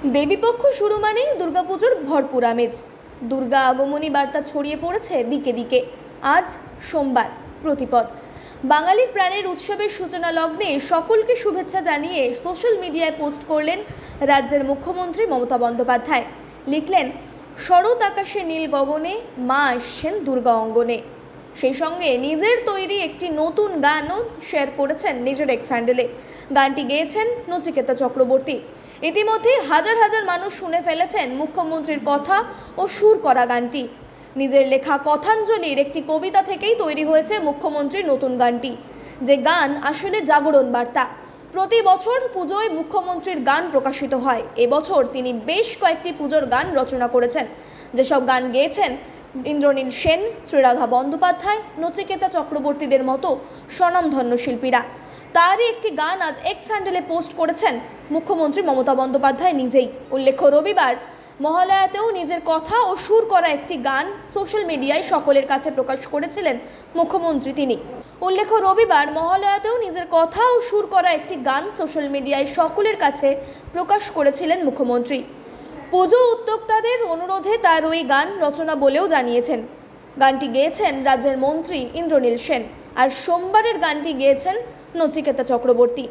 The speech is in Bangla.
দেবীপক্ষ শুরু মানেই দুর্গাপুজোর ভরপুর আমেজ। দুর্গা আগমনী বার্তা ছড়িয়ে পড়েছে দিকে দিকে। আজ সোমবার প্রতিপদ, বাঙালির প্রাণের উৎসবের সূচনা লগ্নে সকলকে শুভেচ্ছা জানিয়ে সোশ্যাল মিডিয়ায় পোস্ট করলেন রাজ্যের মুখ্যমন্ত্রী মমতা বন্দ্যোপাধ্যায়। লিখলেন, শরৎ আকাশে নীল গগনে মা আসছেন দুর্গা অঙ্গনে। সেই সঙ্গে নিজের তৈরি একটি নতুন গানও শেয়ার করেছেন নিজের এক্স হ্যান্ডেলে। গানটি গেয়েছেন নচিকেতা চক্রবর্তী। ইতিমধ্যে হাজার হাজার মানুষ শুনে ফেলেছেন মুখ্যমন্ত্রীর কথা ও সুর করা গানটি। নিজের লেখা কথাঞ্জলির একটি কবিতা থেকেই তৈরি হয়েছে মুখ্যমন্ত্রীর নতুন গানটি, যে গান আসলে জাগরণ বার্তা। প্রতি বছর পুজোয় মুখ্যমন্ত্রীর গান প্রকাশিত হয়। এবছর তিনি বেশ কয়েকটি পুজোর গান রচনা করেছেন। যেসব গান গেয়েছেন ইন্দ্রনীল সেন, শ্রীরাধা বন্দ্যোপাধ্যায়, নচিকেতা চক্রবর্তীদের মতো স্বনামধন্য শিল্পীরা। তারই একটি গান আজ এক্স হ্যান্ডেলে পোস্ট করেছেন মুখ্যমন্ত্রী মমতা বন্দ্যোপাধ্যায় নিজেই। উল্লেখ্য, রবিবার মহালয়াতেও নিজের কথা ও সুর করা একটি গান সোশ্যাল মিডিয়ায় সকলের কাছে প্রকাশ করেছিলেন মুখ্যমন্ত্রী তিনি। উল্লেখ্য, রবিবার মহালয়াতেও নিজের কথা ও সুর করা একটি গান সোশ্যাল মিডিয়ায় সকলের কাছে প্রকাশ করেছিলেন মুখ্যমন্ত্রী। পুজো উদ্যোক্তাদের অনুরোধে তার ওই গান রচনা বলেও জানিয়েছেন। গানটি গেয়েছেন রাজ্যের মন্ত্রী ইন্দ্রনীল সেন, আর সোমবারের গানটি গেয়েছেন নচিকেতা চক্রবর্তী।